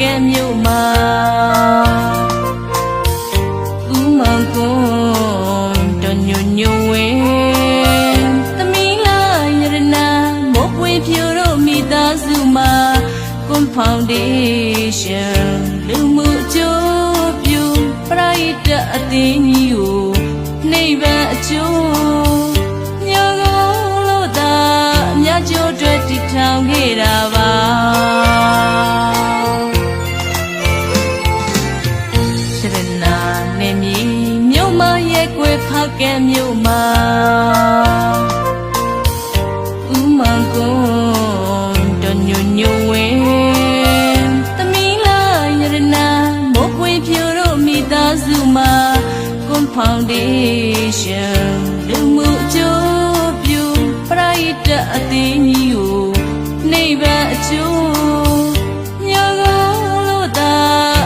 ကဲမြို့မှာဦးမောင်ကွန်းတော်ညွညွဝင်းသမီးလာရတနာမိုးပွေဖြူတို့မိသားစုမှာကွန်ဖောင်ဒေးရှင်းလူမှုအကျိုးပြုပရိသတ်အသင်းကြီးကိုနိဗ္ဗာန်အကျိုးညောလို့သာအများကျိုးတွေတည်ထောင်ခဲ့တာပါရတနာနေမီမြို့မရဲ့ကွယ်ဖကဲမြို့မှာဦးမောင်ကွန်းတော်ညွညွဝင်းသမီးလာရတနာမိုးပွေဖြူတို့မိသားစုမှာကွန်ဖောင်ဒေးရှင်းလူမှုအကျိုးပြုပရိသတ်အသင်းကြီးကိုနိဗ္ဗာန်အကျိုးညောလို့သာ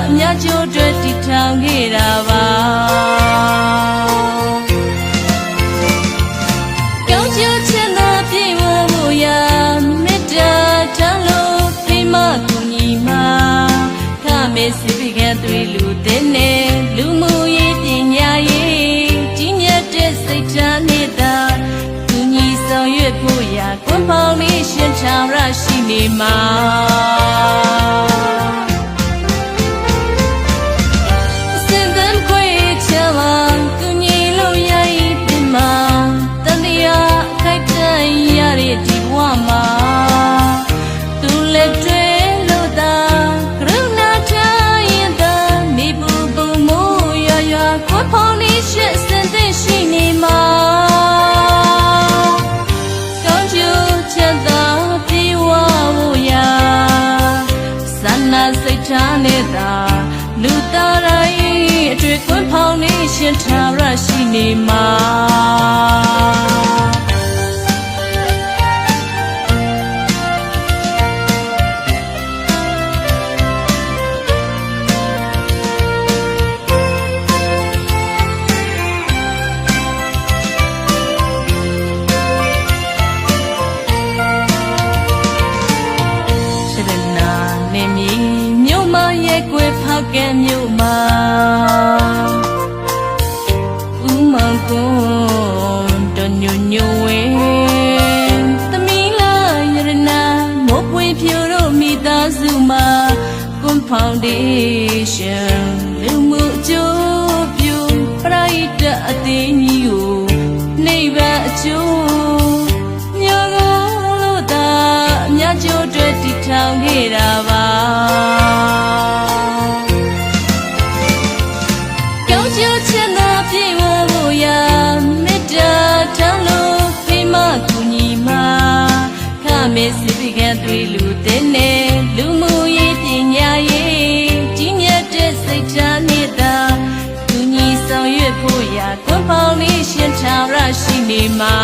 အများကျိုးတွေတည်ထောင်ခဲ့တာပါကောင်းကျိုးချမ်းသာပြည့်ဝဖို့ရာမေတ္တာထားလို့ဖိမကူညီမှာခမေစိဖိကသွေးလူတဲ့နဲ့လူမှုရေးပညာရေးကြီးမြတ်တဲ့စိတ်ထားနဲ့သာကူညီဆောင်ရွက်ဖို့ရာကွန်ဖောင်ဒေးရှင်းထာဝရရှိနေမှာဒီဘဝမှာသူလက်တွေလို့သာကရုဏာထားရင်သာမိဘူးပုံမိုးရွာရွာခွန်ဖောင်ဒေးရှင်းစင်သက်ရှိနေမှာကောင်းကျိုးချမ်းသာပြေဝဖို့ရာဆန္ဒစိတ်ထားနဲ့သာလူသားတိုင်းအတွေ့ခွန်ဖောင်ဒေးရှင်းထာဝရရှိနေမှာကဲမြို့မှာဦးမောင်ကွန်းတော်ညွညွဝင်းသမီးလာရတနာမိုးပွေဖြူတို့မိသားစုမှာကွန်ဖောင်ဒေးရှင်းလူမှုအကျိုးပြုပရိသတ်အသင်းကြီးကိုနိဗ္ဗာန်အကျိုးညောလို့သာအများကျိုးတွေတည်ထောင်ခဲ့တာပါမေစိဖိကသွေးလူတဲ့နဲ့လူမှုရေးပညာရေးကြီးမြတ်တဲ့စိတ်ထားနဲ့သာကူညီဆောင်ရွက်ဖို့ရာကွန်ဖောင်ဒေးရှင်းထာဝရရှိနေမှာ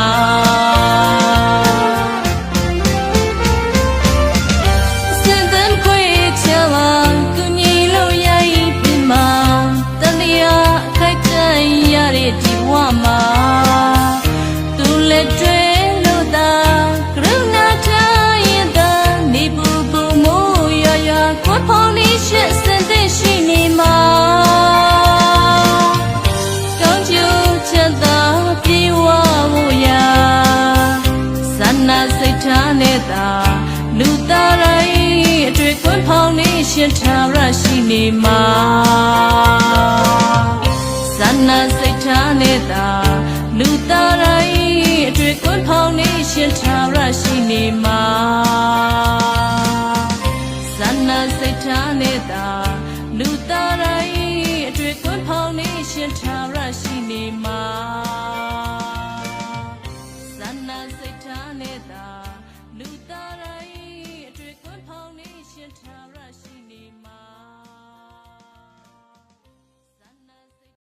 စင်သန်ခွေချမ်းသာကူညီလို့ရည်ပြမတန်တရားအခိုက်တန့်ရတဲ့ဒီဘဝမှာသူလက်တွေလို့သာခွန်ဖောင်ဒေးရှင်းစင်သက်ရှိနေမှာကောင်းကျိုးချမ်းသာပြေဝဖို့ရာဆန္ဒစိတ်ထားနဲ့သာလူသားတိုင်းအတွေ့ခွန်ဖောင်ဒေးရှင်းထာဝရရှိနေမှာဆန္ဒစိတ်ထားနဲ့သာလူသားတိုင်းအတွေ့ခွန်ဖောင်ဒေးရှင်းထာဝရရှိနေမှာဆန္ဒစိတ်ထားနဲ့သာလူသားတိုင်းအတွေ့ကွန်ဖောင်ဒေးရှင်းထာဝရရှိနေမှာ